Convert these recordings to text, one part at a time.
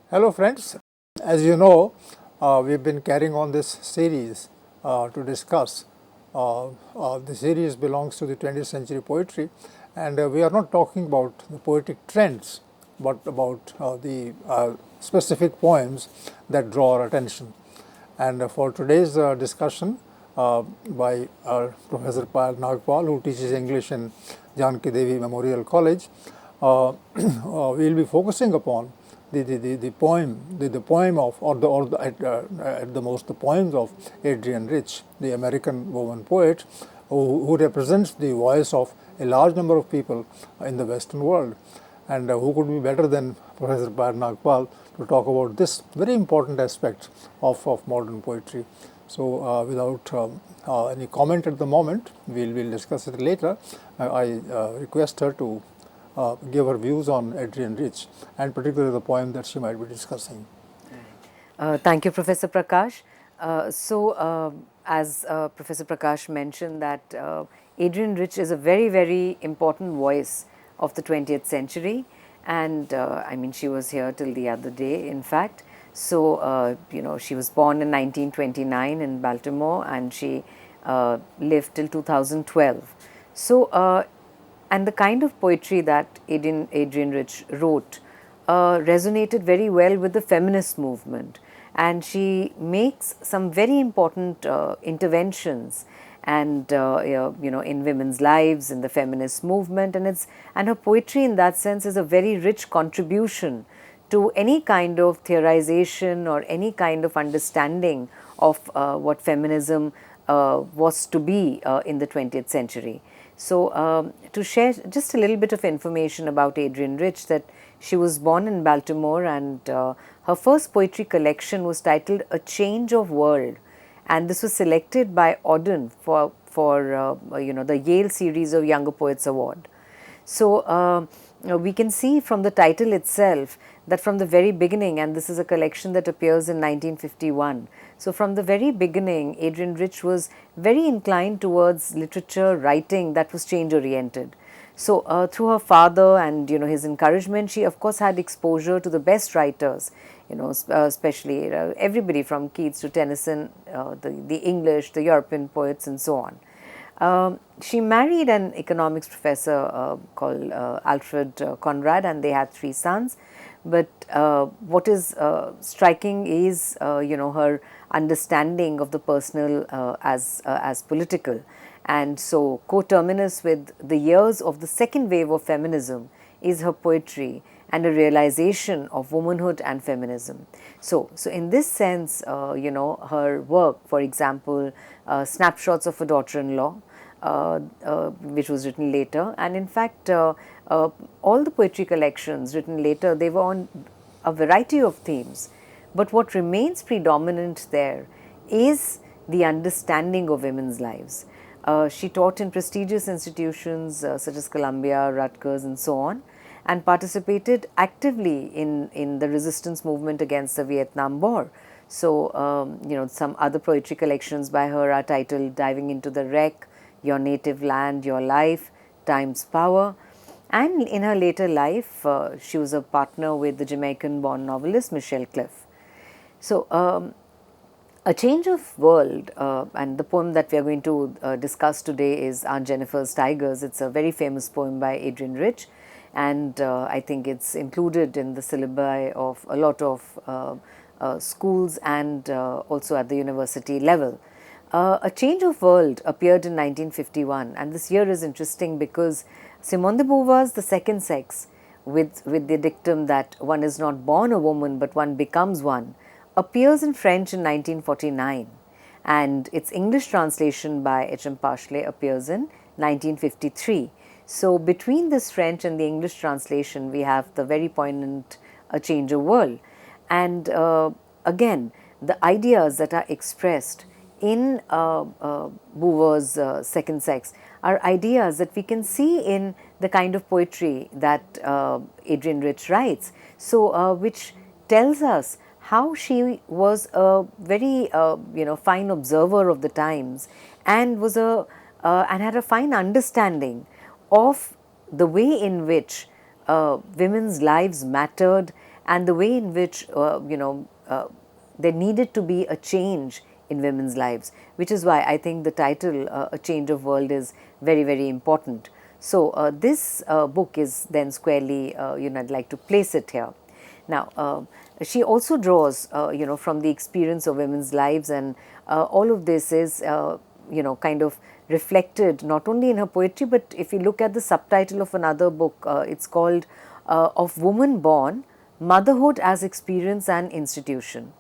Hello friends, as you know, we've been carrying on this series to discuss. The series belongs to the 20th century poetry, and we are not talking about the poetic trends, but about the specific poems that draw our attention. And for today's discussion by Professor Payal Nagpal, who teaches English in Janki Devi Memorial College, we will be focusing upon the poem, the poem of, at the most, the poems of Adrienne Rich, the American woman poet, who represents the voice of a large number of people in the Western world. And who could be better than Professor Payal Nagpal to talk about this very important aspect of modern poetry. So, without any comment at the moment, we'll discuss it later. I request her to give her views on Adrienne Rich, and particularly the poem that she might be discussing. Thank you, Professor Prakash. As Professor Prakash mentioned, that Adrienne Rich is a very, very important voice of the 20th century, and I mean, she was here till the other day, in fact. She was born in 1929 in Baltimore, and she lived till 2012. And the kind of poetry that Adrienne Rich wrote resonated very well with the feminist movement, and she makes some very important interventions and in women's lives in the feminist movement, and her poetry in that sense is a very rich contribution to any kind of theorization or any kind of understanding of what feminism was to be in the 20th century. To share just a little bit of information about Adrienne Rich, that she was born in Baltimore, and her first poetry collection was titled A Change of World, and this was selected by Auden for the Yale Series of Younger Poets Award. We can see from the title itself that from the very beginning, and this is a collection that appears in 1951. So from the very beginning, Adrienne Rich was very inclined towards literature writing that was change oriented. Through her father and his encouragement, she of course had exposure to the best writers, especially everybody from Keats to Tennyson, the English, the European poets, and so on. She married an economics professor called Alfred Conrad, and they had 3 sons. But what is striking is, her understanding of the personal as political. And so, coterminous with the years of the second wave of feminism is her poetry and a realization of womanhood and feminism. So in this sense, her work, for example, Snapshots of a Daughter-in-Law, which was written later, and in fact, all the poetry collections written later, they were on a variety of themes. But what remains predominant there is the understanding of women's lives. She taught in prestigious institutions such as Columbia, Rutgers, and so on, and participated actively in the resistance movement against the Vietnam War. Some other poetry collections by her are titled Diving into the Wreck, Your Native Land, Your Life, Time's Power. And in her later life, she was a partner with the Jamaican-born novelist Michelle Cliff. A Change of World, and the poem that we are going to discuss today is Aunt Jennifer's Tigers. It's a very famous poem by Adrienne Rich, and I think it's included in the syllabi of a lot of schools and also at the university level. A Change of World appeared in 1951, and this year is interesting because Simone de Beauvoir's The Second Sex, with the dictum that one is not born a woman but one becomes one, appears in French in 1949, and its English translation by H.M. Pashley appears in 1953. So between this French and the English translation, we have the very poignant A Change of World. And again, the ideas that are expressed in Beauvoir's Second Sex are ideas that we can see in the kind of poetry that Adrienne Rich writes, which tells us how she was a very fine observer of the times, and was and had a fine understanding of the way in which women's lives mattered, and the way in which, there needed to be a change in women's lives, which is why I think the title, A Change of World, is very, very important. So, this book is then squarely, I'd like to place it here. Now, she also draws, from the experience of women's lives, and all of this is, kind of reflected not only in her poetry, but if you look at the subtitle of another book, it's called Of Woman Born, Motherhood as Experience and Institution.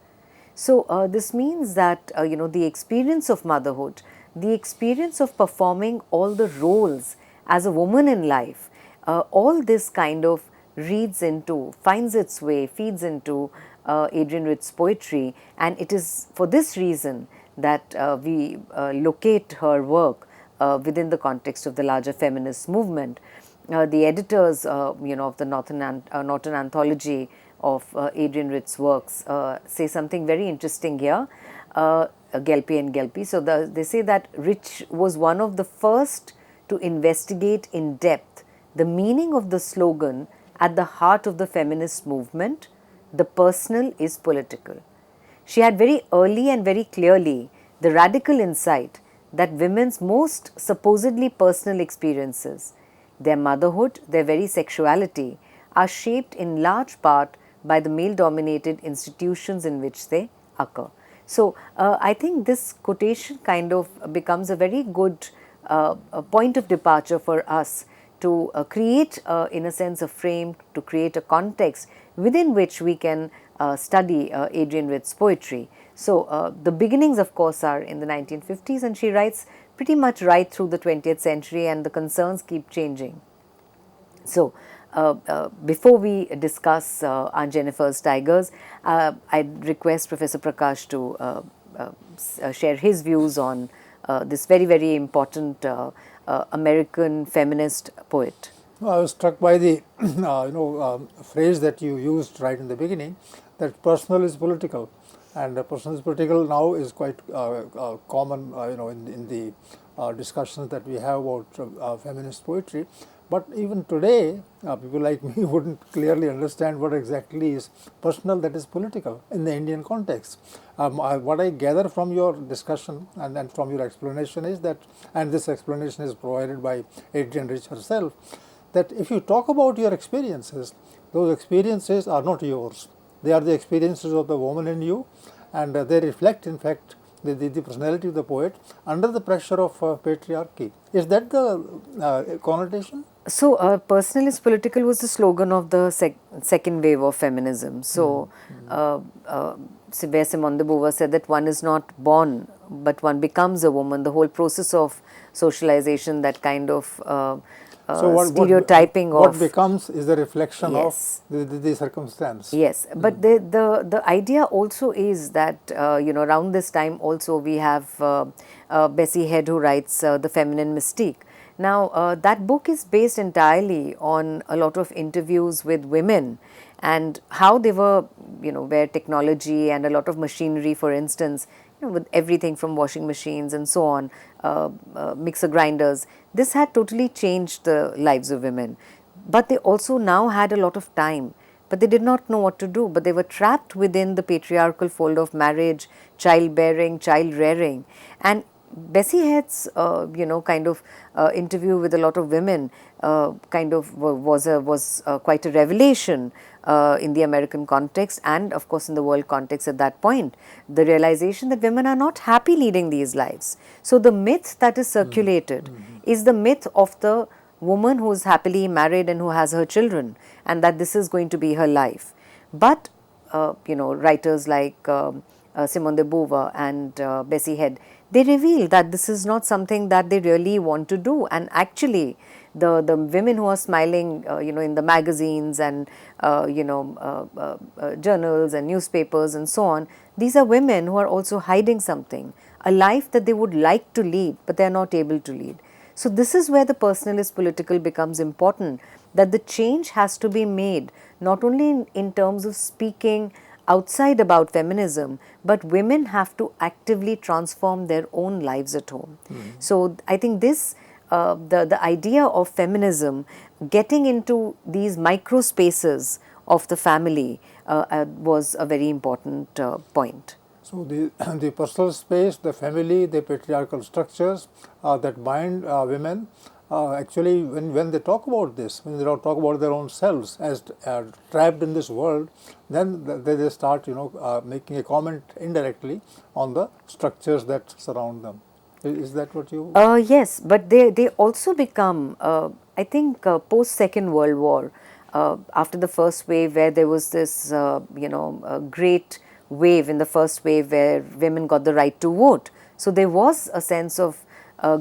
So, this means that, the experience of motherhood, the experience of performing all the roles as a woman in life, all this kind of finds its way, feeds into Adrienne Rich's poetry, and it is for this reason that we locate her work within the context of the larger feminist movement. The editors, of the Norton Anthology of Adrienne Rich's works say something very interesting here, Gelpi and Gelpi. So, they say that Rich was one of the first to investigate in depth the meaning of the slogan at the heart of the feminist movement, "The personal is political." She had very early and very clearly the radical insight that women's most supposedly personal experiences, their motherhood, their very sexuality, are shaped in large part by the male-dominated institutions in which they occur. So, I think this quotation kind of becomes a very good a point of departure for us to create, in a sense, a frame, to create a context within which we can study Adrienne Rich's poetry. So, the beginnings, of course, are in the 1950s, and she writes pretty much right through the 20th century, and the concerns keep changing. So, before we discuss Aunt Jennifer's Tigers, I'd request Professor Prakash to share his views on this very, very important American feminist poet. I was struck by the phrase that you used right in the beginning, that personal is political, and personal is political now is quite common, in the discussions that we have about feminist poetry. But even today, people like me wouldn't clearly understand what exactly is personal that is political in the Indian context. What I gather from your discussion and from your explanation is that, and this explanation is provided by Adrienne Rich herself, that if you talk about your experiences, those experiences are not yours. They are the experiences of the woman in you, and they reflect, in fact, the personality of the poet under the pressure of patriarchy. Is that the connotation? So, personal is political was the slogan of the second wave of feminism. So, where Simone de Beauvoir said that one is not born, but one becomes a woman. The whole process of socialization, that kind of stereotyping what of becomes is the reflection yes. of the circumstance. Yes, but the idea also is that around this time also we have Bessie Head, who writes The Feminine Mystique. Now, that book is based entirely on a lot of interviews with women and how they were, where technology and a lot of machinery, for instance, with everything from washing machines and so on, mixer grinders, this had totally changed the lives of women. But they also now had a lot of time, but they did not know what to do, but they were trapped within the patriarchal fold of marriage, childbearing, child rearing. And Bessie Head's, interview with a lot of women was quite a revelation in the American context and, of course, in the world context at that point. The realization that women are not happy leading these lives. So, the myth that is circulated is the myth of the woman who is happily married and who has her children, and that this is going to be her life. But, writers like Simone de Beauvoir and Bessie Head, they reveal that this is not something that they really want to do. And actually, the women who are smiling, in the magazines and, journals and newspapers and so on, these are women who are also hiding something, a life that they would like to lead, but they are not able to lead. So, this is where the personal is political becomes important, that the change has to be made, not only in terms of speaking outside about feminism, but women have to actively transform their own lives at home. So, I think this, the idea of feminism getting into these micro spaces of the family, was a very important point. So the the personal space, the family, the patriarchal structures that bind women. Actually, when they talk about this, when they talk about their own selves as trapped in this world, then they start making a comment indirectly on the structures that surround them. Is that what you? Yes, but they also become, I think, post Second World War, after the first wave, where there was this, great wave in the first wave where women got the right to vote. So there was a sense of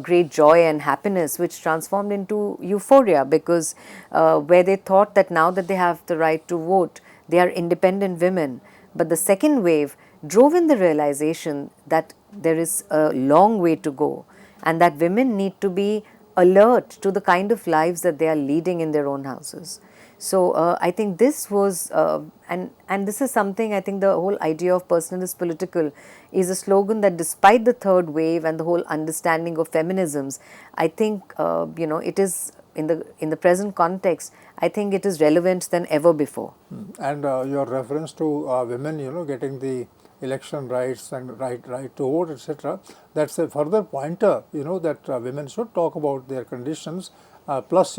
great joy and happiness, which transformed into euphoria, because where they thought that now that they have the right to vote, they are independent women. But the second wave drove in the realization that there is a long way to go, and that women need to be alert to the kind of lives that they are leading in their own houses. So I think this was, and this is something, I think the whole idea of personal is political is a slogan that despite the third wave and the whole understanding of feminisms, I think, it is in the present context, I think it is relevant than ever before. And your reference to women, getting the election rights and right to vote, etc. That's a further pointer, that women should talk about their conditions. Plus,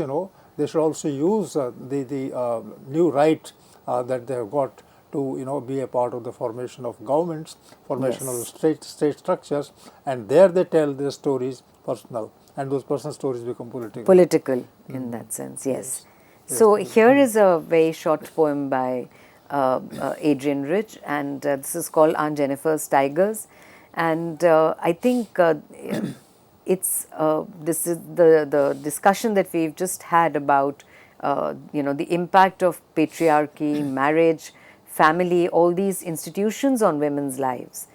they should also use the new right that they have got to be a part of the formation of governments, formation of state structures, and there they tell their stories personal, and those personal stories become political. Political in that sense, yes. So here is a very short poem by Adrienne Rich, and this is called Aunt Jennifer's Tigers. And I think it's this is the discussion that we've just had about the impact of patriarchy, marriage, family, all these institutions on women's lives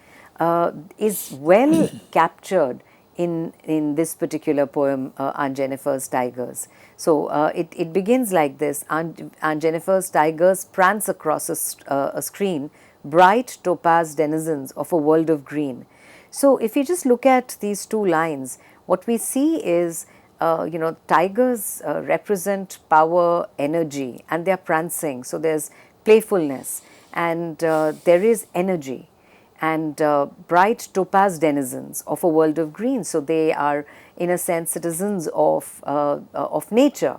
is well captured in this particular poem, Aunt Jennifer's Tigers. So it begins like this: Aunt Jennifer's tigers prance across a screen, bright topaz denizens of a world of green. So if you just look at these two lines, what we see is, tigers represent power, energy, and they are prancing. So there's playfulness, and there is energy, and bright topaz denizens of a world of green. So they are, in a sense, citizens of nature,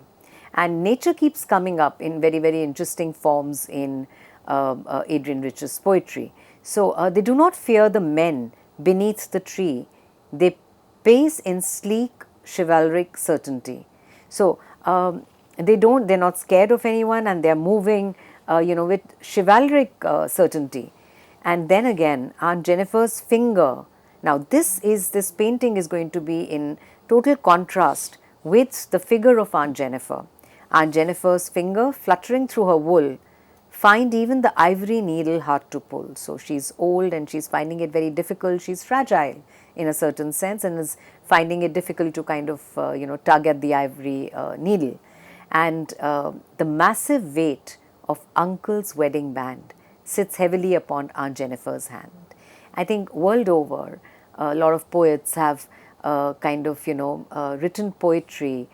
and nature keeps coming up in very, very interesting forms in Adrienne Rich's poetry. So they do not fear the men beneath the tree; they pace in sleek, chivalric certainty. So they're not scared of anyone, and they're moving, with chivalric certainty. And then again, Aunt Jennifer's finger. Now this painting is going to be in total contrast with the figure of Aunt Jennifer. Aunt Jennifer's finger, fluttering through her wool, find even the ivory needle hard to pull. So she's old and she's finding it very difficult. She's fragile in a certain sense and is finding it difficult to kind of tug at the ivory needle. And the massive weight of Uncle's wedding band sits heavily upon Aunt Jennifer's hand. I think world over, a lot of poets have written poetry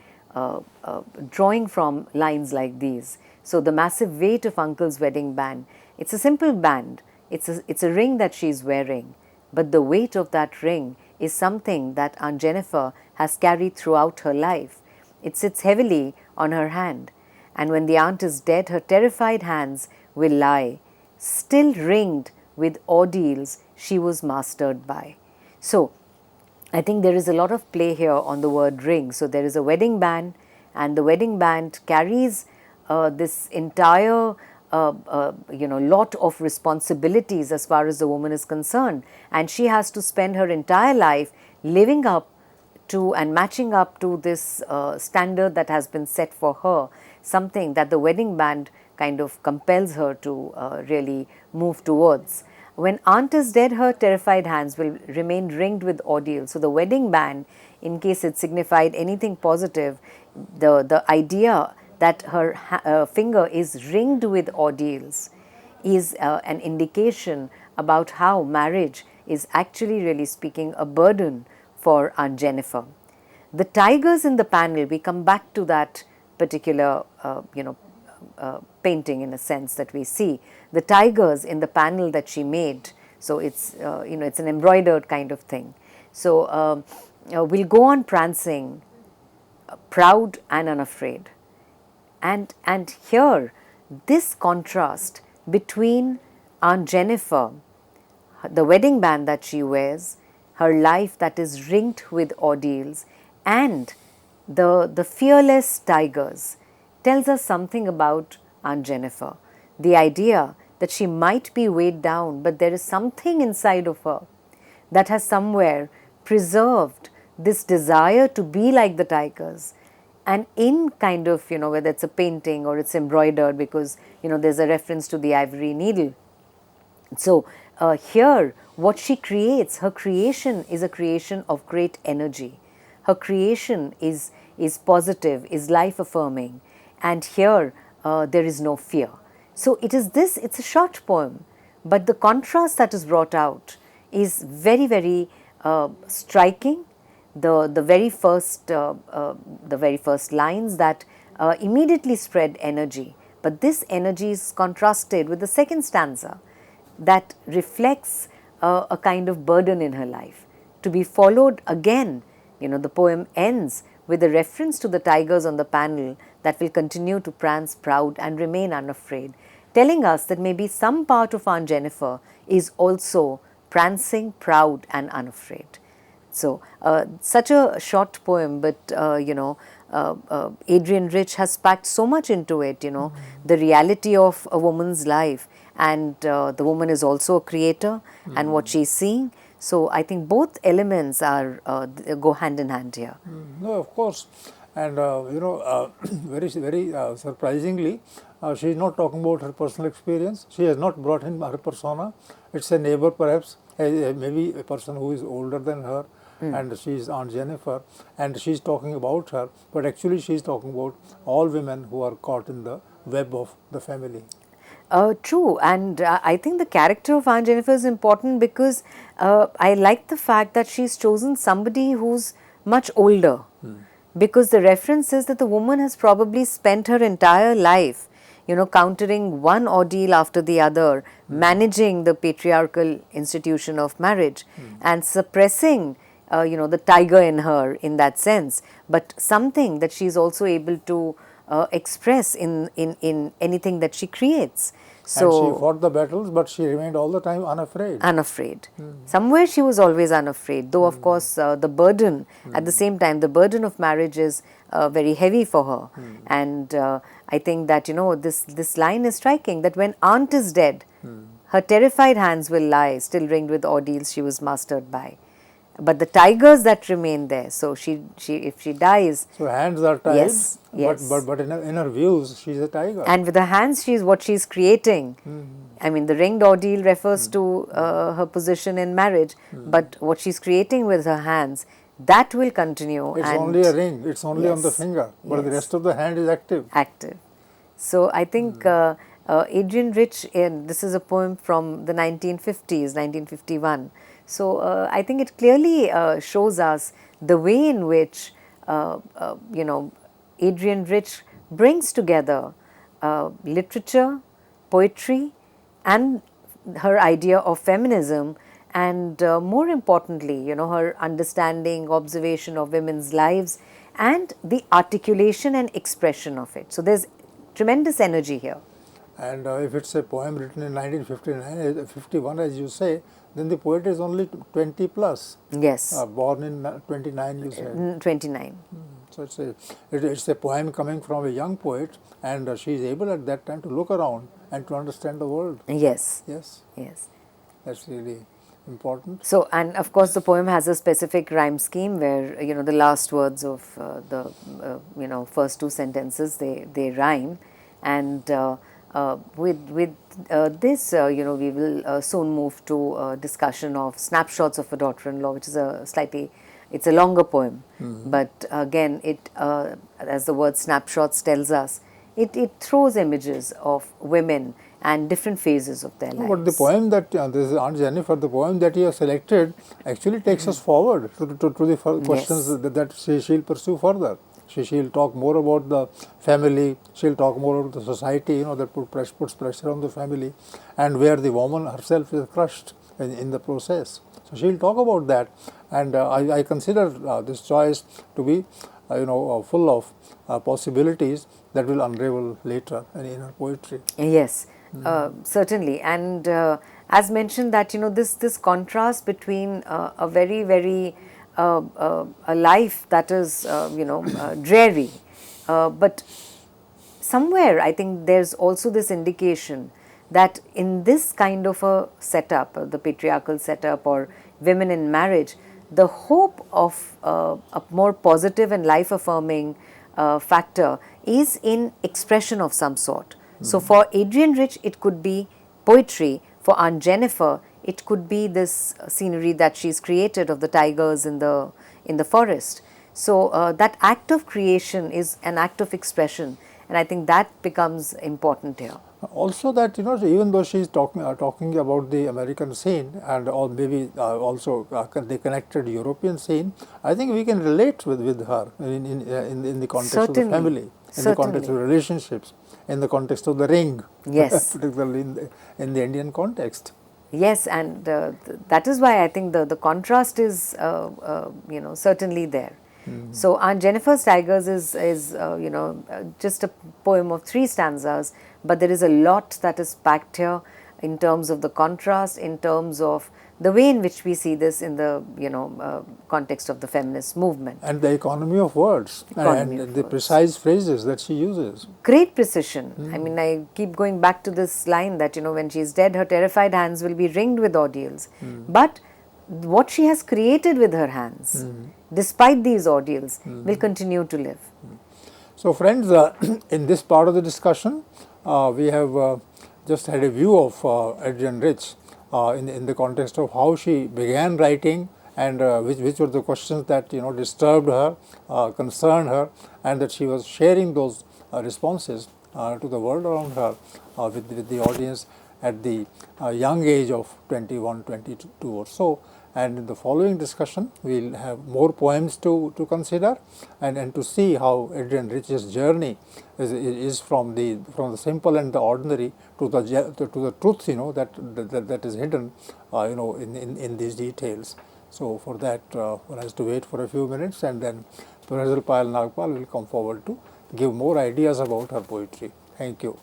drawing from lines like these. So the massive weight of Uncle's wedding band, it's a simple band, it's a ring that she's wearing, but the weight of that ring is something that Aunt Jennifer has carried throughout her life. It sits heavily on her hand, and when the aunt is dead, her terrified hands will lie, still ringed with ordeals she was mastered by. So I think there is a lot of play here on the word ring. So there is a wedding band, and the wedding band carries this entire lot of responsibilities as far as the woman is concerned, and she has to spend her entire life living up to and matching up to this standard that has been set for her, something that the wedding band kind of compels her to really move towards. When aunt is dead, her terrified hands will remain ringed with ordeal. So the wedding band, in case it signified anything positive, the idea that her finger is ringed with ordeals is an indication about how marriage is actually, really speaking, a burden for Aunt Jennifer. The tigers in the panel, we come back to that particular painting in a sense that we see. The tigers in the panel that she made, so it's, it's an embroidered kind of thing. So we'll go on prancing, proud and unafraid. And here, this contrast between Aunt Jennifer, the wedding band that she wears, her life that is ringed with ordeals, and the fearless tigers, tells us something about Aunt Jennifer. The idea that she might be weighed down, but there is something inside of her that has somewhere preserved this desire to be like the tigers. And in kind of, whether it's a painting or it's embroidered, because, there's a reference to the ivory needle. So here, what she creates, her creation is a creation of great energy. Her creation is positive, is life affirming. And here, there is no fear. So it's a short poem, but the contrast that is brought out is very, very striking. The very first lines that immediately spread energy, but this energy is contrasted with the second stanza that reflects a kind of burden in her life, to be followed again. The poem ends with a reference to the tigers on the panel that will continue to prance proud and remain unafraid, telling us that maybe some part of Aunt Jennifer is also prancing proud and unafraid. So, such a short poem, but Adrienne Rich has packed so much into it, the reality of a woman's life, and the woman is also a creator and what she's seeing. So, I think both elements are go hand in hand here. No, of course. And very, very surprisingly, she is not talking about her personal experience. She has not brought in her persona. It's a neighbor, perhaps, maybe a person who is older than her, and she is Aunt Jennifer, and she is talking about her, but actually she is talking about all women who are caught in the web of the family. True, and I think the character of Aunt Jennifer is important because I like the fact that she's chosen somebody who's much older, because the reference is that the woman has probably spent her entire life, countering one ordeal after the other, managing the patriarchal institution of marriage and suppressing the tiger in her in that sense, but something that she's also able to express in anything that she creates. So, and she fought the battles, but she remained all the time unafraid. Unafraid. Somewhere she was always unafraid, though of course the burden, at the same time, the burden of marriage is very heavy for her. And I think that, this line is striking, that when aunt is dead, her terrified hands will lie, still ringed with ordeals she was mastered by. But the tigers that remain there, so she if she dies, so hands are tied, yes, yes. But in her views, she's a tiger. And with the hands, what she's creating. I mean, the ringed ordeal refers to her position in marriage, but what she's creating with her hands, that will continue. It's only a ring, it's only on the finger, but the rest of the hand is active. Active. So I think Adrienne Rich, this is a poem from the 1950s, 1951. So I think it clearly shows us the way in which Adrienne Rich brings together literature, poetry, and her idea of feminism, and more importantly, her understanding, observation of women's lives, and the articulation and expression of it. So there's tremendous energy here. And if it's a poem written in 1959, 51, as you say, then the poet is only 20 plus. Yes. Born in 29, you said. 29. So it's a poem coming from a young poet, and she is able at that time to look around and to understand the world. Yes. Yes. Yes. That's really important. So, and of course the poem has a specific rhyme scheme where, the last words of the, first two sentences, they rhyme. And with this, we will soon move to a discussion of Snapshots of a Daughter-in-Law, which is it's a longer poem. But again, as the word snapshots tells us, it throws images of women and different phases of their lives. But the poem that, this is Aunt Jennifer, the poem that you have selected actually takes us forward to the questions that she'll pursue further. She'll talk more about the family, she'll talk more about the society, that puts pressure on the family, and where the woman herself is crushed in the process. So she'll talk about that, and I consider this choice to be, full of possibilities that will unravel later in her poetry. Yes, certainly. And as mentioned that, this contrast between a very a life that is, dreary, but somewhere I think there's also this indication that in this kind of a setup, the patriarchal setup or women in marriage, the hope of a more positive and life affirming factor is in expression of some sort. So for Adrienne Rich, it could be poetry. For Aunt Jennifer, it could be this scenery that she's created of the tigers in the forest. So that act of creation is an act of expression, and I think that becomes important here. Also, that even though she's talking about the American scene, and or maybe also the connected European scene, I think we can relate with her in the context of the family, in the context of relationships, in the context of the ring, Yes. particularly in the Indian context. Yes, and that is why I think the contrast is certainly there. So Aunt Jennifer's Tigers is just a poem of 3 stanzas, but there is a lot that is packed here in terms of the contrast, in terms of the way in which we see this in the context of the feminist movement. And the economy of words, and the precise phrases that she uses. Great precision. I mean, I keep going back to this line that when she is dead, her terrified hands will be ringed with ordeals. But what she has created with her hands, despite these ordeals, will continue to live. So friends, in this part of the discussion, we have just had a view of Adrienne Rich in the context of how she began writing, and which were the questions that disturbed her, concerned her, and that she was sharing those responses to the world around her with the audience at the young age of 21, 22 or so. And in the following discussion, we will have more poems to consider, and to see how Adrienne Rich's journey is from the simple and the ordinary to the truth that is hidden in these details. So for that, one has to wait for a few minutes, and then Professor Payal Nagpal will come forward to give more ideas about her poetry. Thank you.